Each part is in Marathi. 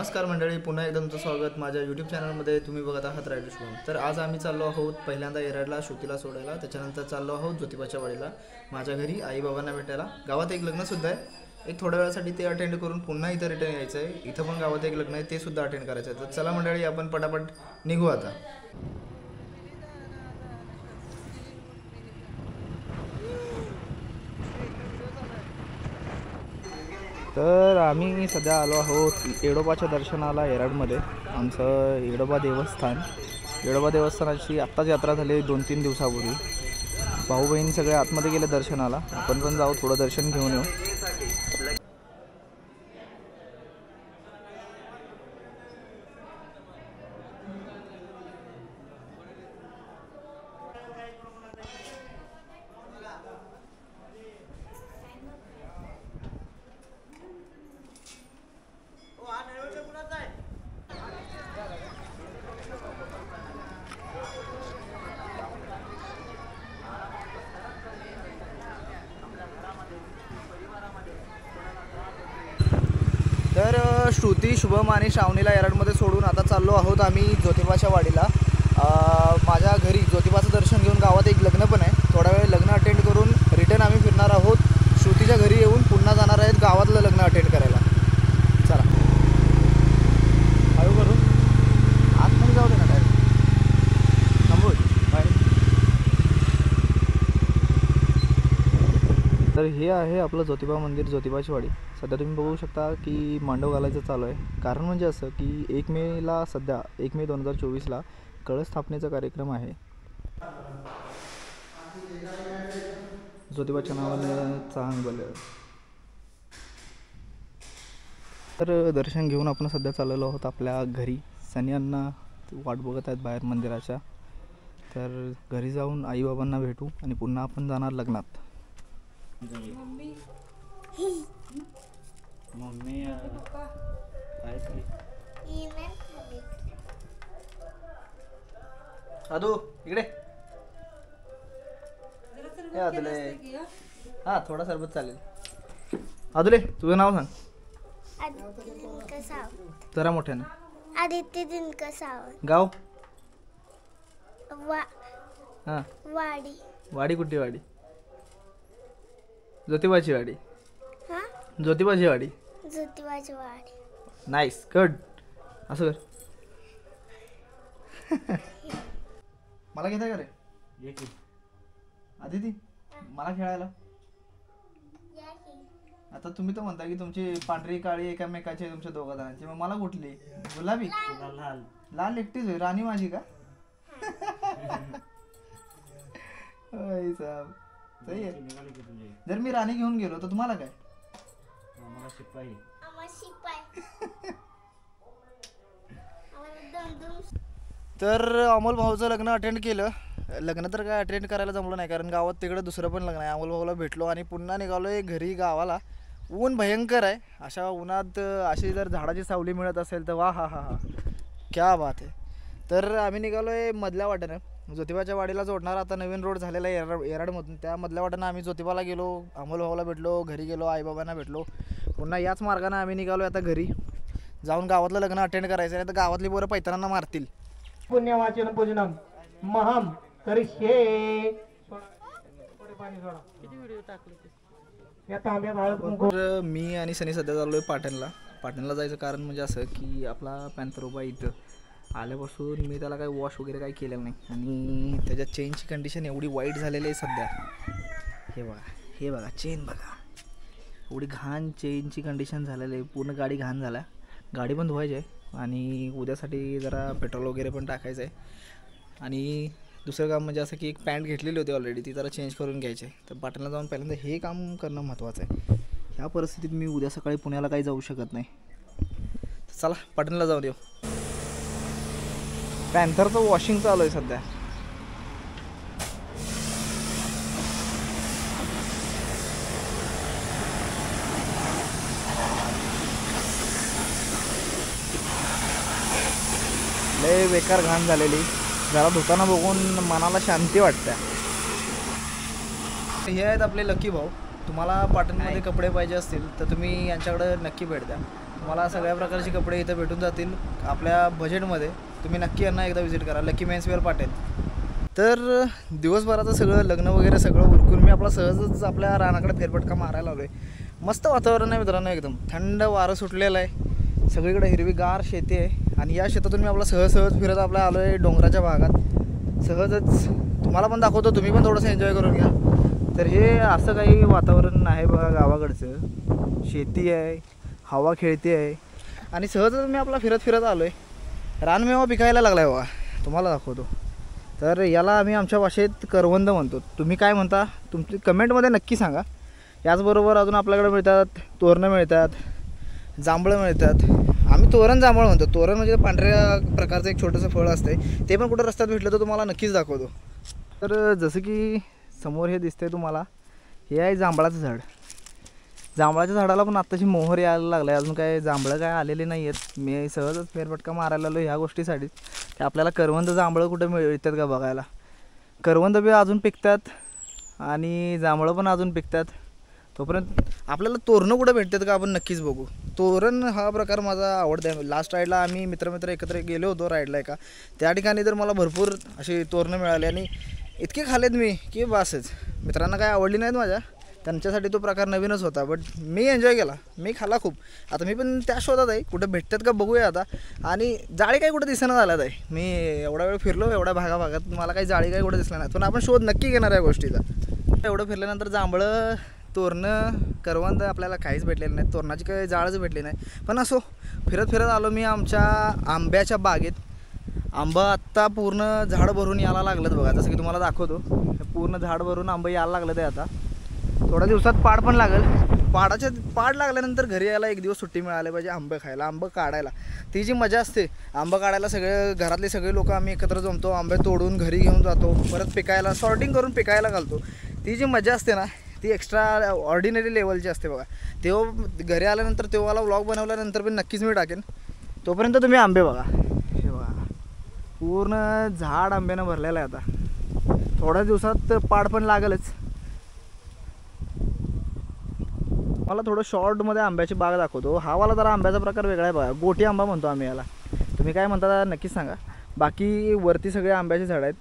नमस्कार मंडळी, पुन्हा एकदा तुमचं स्वागत माझ्या यूट्यूब चॅनलमध्ये. तुम्ही बघत आहात रायडर शुभम. तर आज आम्ही चाललो आहोत पहिल्यांदा एरडला श्रुतीला सोडायला, त्याच्यानंतर चाललो आहोत ज्योतिबाच्या वाडीला माझ्या घरी आई बाबांना भेटायला. गावात एक लग्नसुद्धा आहे, एक थोड्या वेळासाठी ते अटेंड करून पुन्हा इथं रिटर्न यायचं आहे. इथं पण गावात एक लग्न आहे, ते सुद्धा अटेंड करायचं आहे. तर चला मंडळी, आपण पटापट निघू आता. तर आम्ही सध्या आलो आहोत येडोबाच्या दर्शनाला एरडमध्ये. आमचं येडोबा देवस्थानाची आत्ताच यात्रा झाली 2-3 दिवसापूर्वी. भाऊ बहीण सगळे आतमध्ये गेले दर्शनाला. आपण पण जाऊ, थोडं दर्शन घेऊन येऊ. तर श्रुती, शुभम आणि श्रावणीला एरडमध्ये सोडून आता चाललो आहोत आम्ही ज्योतिबाच्या वाडीला. माझ्या घरी ज्योतिबाचं दर्शन घेऊन गावात एक लग्न पण आहे. थोडा वेळ लग्न अटेंड करून रिटर्न आम्ही फिरणार आहोत. श्रुतीच्या घरी येऊन पुन्हा जाणार आहेत गावातलं लग्न अटेंड करायला. चला हळू करू, आतमध्ये जाऊ दे ना, डायरेक्ट थांबू बाहेर. तर हे आहे आपलं ज्योतिबा मंदिर, ज्योतिबाची वाडी. सध्या तुम्ही बघू शकता की मांडव घालायचं चालू आहे. कारण म्हणजे असं की 1 मेला, सध्या 1 मे 2024ला कळस स्थापनेचा कार्यक्रम आहे. ज्योतिबाच्या नावाने चांगलं. तर दर्शन घेऊन आपण सध्या चाललेलो आहोत आपल्या घरी. सनी अण्णा वाट बघत आहेत बाहेर मंदिराच्या. तर घरी जाऊन आईबाबांना भेटू आणि पुन्हा आपण जाणार लग्नात. मम्मी आदू इकडे. हा, थोडा सरबत चालेल. आदुले, तुझं नाव सांग जरा मोठ्याने. आदित्य दिनकर सावंत. गाव? हां, वाडी. वाडी कुठली वाडी? ज्योतिबाची वाडी. हां, ज्योतिबाची वाडी. ज्योतिबाची वाडी. Nice, good. असं कर. मला घेता का रे? आदिती, मला खेळायला. आता तुम्ही तर म्हणता की तुमची पांढरी काळी एकामेकाची आहे तुमच्या दोघा जणांची, मग मला कुठली? गुलाबी? लाल. लाल एकटीच होय, राणी माझी का? सही आहे. जर मी राणी घेऊन गेलो तर तुम्हाला काय? तर अमोल भाऊचं लग्न अटेंड केलं. लग्न तर काय अटेंड करायला जमलं नाही, कारण गावात तिकडं दुसरं पण लग्न आहे. अमोल भाऊला भेटलो आणि पुन्हा निघालोय घरी गावाला. ऊन भयंकर आहे. अशा उन्हात अशी जर झाडाची सावली मिळत असेल तर वा हा हा हा, क्या बात आहे. तर आम्ही निघालोय मधल्या वाटेनं, ज्योतिबाच्या वाडीला जोडणार आता नवीन रोड झालेला आहे एरडमधून. त्या मधल्या वाटेनं आम्ही ज्योतिबाला गेलो, अमोल भाऊला भेटलो, घरी गेलो, आईबाबांना भेटलो. पुन्हा याच मार्गानं आम्ही निघालो आता घरी जाऊन गावातलं लग्न अटेंड करायचं आहे. तर गावातली पोरं पैतानांना मारतील. पुण्यवाचन पूजनम महम करिष्ये. तर मी आणि सनी सध्या चाललोय पाटणला जायचं. कारण म्हणजे असं की आपला पॅन्थर उभा इथं आल्यापासून मी त्याला काही वॉश वगैरे काही केलेलं नाही आणि त्याच्या चेनची कंडिशन एवढी वाईट झालेली आहे सध्या. हे बघा चेन बघा, एवढी घाण चेनची कंडिशन झालेली आहे. पूर्ण गाडी घाण झाला. गाडी पण धुवायची आहे आणि उद्यासाठी जरा पेट्रोल वगैरे पण टाकायचं आहे. आणि दुसरं काम म्हणजे असं की एक पॅन्ट घेतलेली होती ऑलरेडी, ती जरा चेंज करून घ्यायची आहे. तर पाटणला जाऊन पहिल्यांदा हे काम करणं महत्त्वाचं आहे. ह्या परिस्थितीत मी उद्या सकाळी पुण्याला काही जाऊ शकत नाही. चला पाटणला जाऊन येऊ. पॅन्थरचं वॉशिंग चालू आहे सध्या. लय बेकार घाण झालेली. जरा धुताना बघून मनाला शांती वाटते. हे आहेत आपले लकी भाऊ. तुम्हाला पाटणमध्ये कपडे पाहिजे असतील तर तुम्ही यांच्याकडे नक्की भेट द्या. तुम्हाला सगळ्या प्रकारचे कपडे इथं भेटून जातील आपल्या बजेटमध्ये. तुम्ही नक्की यांना एकदा व्हिजिट करा, लकी मेन्सवेअर पाटील. तर दिवसभराचं सगळं लग्न वगैरे सगळं उरकून मी आपला सहजच आपल्या रानाकडे फेरफटका मारायला आलो आहे. मस्त वातावरण आहे मित्रांनो, एकदम थंड वारं सुटलेलं आहे, सगळीकडे हिरवीगार शेती आहे. आणि या शेतातून मी आपला सहज फिरत आपला आलो आहे डोंगराच्या भागात. सहजच तुम्हाला पण दाखवतो, तुम्ही पण थोडंसं एन्जॉय करून घ्या. तर हे असं काही वातावरण आहे बघा गावाकडचं. शेती आहे, हवा खेळते आहे आणि सहजच मी आपला फिरत आलो आहे. रानमेवा पिकायला लागला आहे बघा, तुम्हाला दाखवतो. तर याला आम्ही आमच्या भाषेत करवंद म्हणतो. तुम्ही काय म्हणता तुमची कमेंटमध्ये नक्की सांगा. याचबरोबर अजून आपल्याकडे मिळतात तोरणं, मिळतात जांभळं मिळतात. आम्ही तोरण जांभळं म्हणतो. तोरण म्हणजे पांढऱ्या प्रकारचं एक छोटंसं फळ असते, ते पण कुठं रस्त्यात भेटलं तर तुम्हाला नक्कीच दाखवतो. तर जसं की समोर हे दिसतंय तुम्हाला, हे आहे जांभळाचं झाड. जांभळाच्या झाडाला पण आत्ताची मोहर यायला लागला आहे. अजून काय जांभळं काय आलेले नाही आहेत. मी सहजच फेरफटका मारायला आलो ह्या गोष्टीसाठीच की आपल्याला करवंद जांभळं कुठे मिळतात का बघायला. करवंद बी अजून पिकतात आणि जांभळं पण अजून पिकतात. तोपर्यंत आपल्याला तोरणं कुठं भेटतात का आपण नक्कीच बघू. तोरण हा प्रकार माझा आवडता आहे. लास्ट राईडला आम्ही मित्र एकत्र गेलो होतो राईडला एका, त्या ठिकाणी तर मला भरपूर अशी तोरणं मिळाली आणि इतके खाल्लेत मी की बसच. मित्रांना काय आवडली नाहीत माझ्या, त्यांच्यासाठी तो प्रकार नवीनच होता, बट मी एन्जॉय केला, मी खाल्ला खूप. आता मी पण त्या शोधात आहे कुठं भेटतात का बघूया आता. आणि जाळी काही कुठं दिसेना झाल्यात आहे. मी एवढा वेळ फिरलो एवढ्या भागात, मला काही जाळी काही कुठं दिसलं नाही. पण आपण शोध नक्की घेणार या गोष्टीचा. एवढं फिरल्यानंतर जांभळं, तोरणं, करवंद आपल्याला काहीच भेटलेलं नाही. तोरणाची काही जाळच भेटली नाही. पण असो, फिरत आलो मी आमच्या आंब्याच्या बागेत. आंबा आत्ता पूर्ण झाड भरून यायला लागलं बघा, जसं की तुम्हाला दाखवतो. पूर्ण झाड भरून आंबा यायला लागलं ते. आता थोड्या दिवसात पाड पण लागेल. पाड लागल्यानंतर घरी यायला एक दिवस सुट्टी मिळाली पाहिजे आंबे खायला, आंबं काढायला. ती जी मजा असते आंबं काढायला, घरातले सगळे लोक आम्ही एकत्र जमतो, आंबे तोडून घरी घेऊन जातो, परत पिकायला सॉर्टिंग करून पिकायला घालतो. ती जी मजा असते ना, ती एक्स्ट्रा ऑर्डिनरी लेवलची असते बघा. तेव्हा घरी आल्यानंतर तेव्हाला व्लॉग बनवल्यानंतर पण नक्कीच मी टाकेन. तोपर्यंत तुम्ही आंबे बघा. हे बघा पूर्ण झाड आंब्यानं भरलेलं आहे. आता थोड्या दिवसात पाड पण लागेलच. मला थोडं शॉर्टमध्ये आंब्याची बाग दाखवतो. हा वाला जरा आंब्याचा प्रकार वेगळा आहे बघा, गोटी आंबा म्हणतो आम्ही याला. तुम्ही काय म्हणता नक्कीच सांगा. बाकी वरती सगळे आंब्याचे झाड आहेत.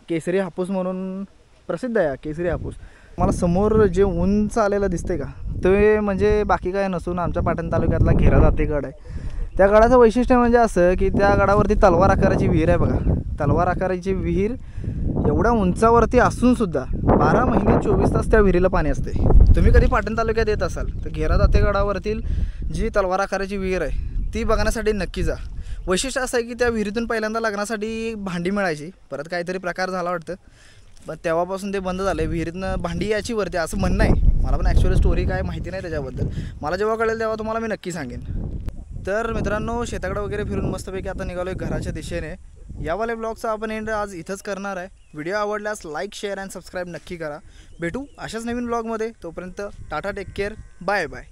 केसरी हापूस म्हणून प्रसिद्ध आहे केसरी हापूस. मला समोर जे उंच आलेलं दिसतंय का, ते म्हणजे बाकी काय नसून आमच्या पाटण तालुक्यातला घेरा जाते गड आहे. त्या गडाचं वैशिष्ट्य म्हणजे असं की त्या गडावरती तलवार आकाराची विहीर आहे बघा. तलवार आकाराची विहीर एवढ्या उंचावरती असूनसुद्धा 12 महिने 24 तास त्या विहिरीला पाणी असते. तुम्ही कधी पाटण तालुक्यात येत असाल तर घेरा जाते गडावरतील जी तलवार आकाराची विहीर आहे ती बघण्यासाठी नक्की जा. वैशिष्ट्य असं आहे की त्या विहिरीतून पहिल्यांदा लग्नासाठी भांडी मिळायची, परत काहीतरी प्रकार झाला वाटतं, पण तेव्हापासून ते बंद झालं आहे. विहिरीतनं भांडी याची वरती असं म्हणणं आहे. मला पण ॲक्च्युअली स्टोरी काय माहिती नाही त्याच्याबद्दल. मला जेव्हा कळेल तेव्हा तुम्हाला मी नक्की सांगेन. तर मित्रांनो, शेताकडे वगैरे फिरून मस्तपैकी आता निघालो आहे घराच्या दिशेने. यावाले ब्लॉगचा आपण एंड आज इथंच करणार आहे. व्हिडिओ आवडल्यास लाईक, शेअर अँड सबस्क्राईब नक्की करा. भेटू अशाच नवीन ब्लॉगमध्ये. तोपर्यंत tata, take care, bye bye.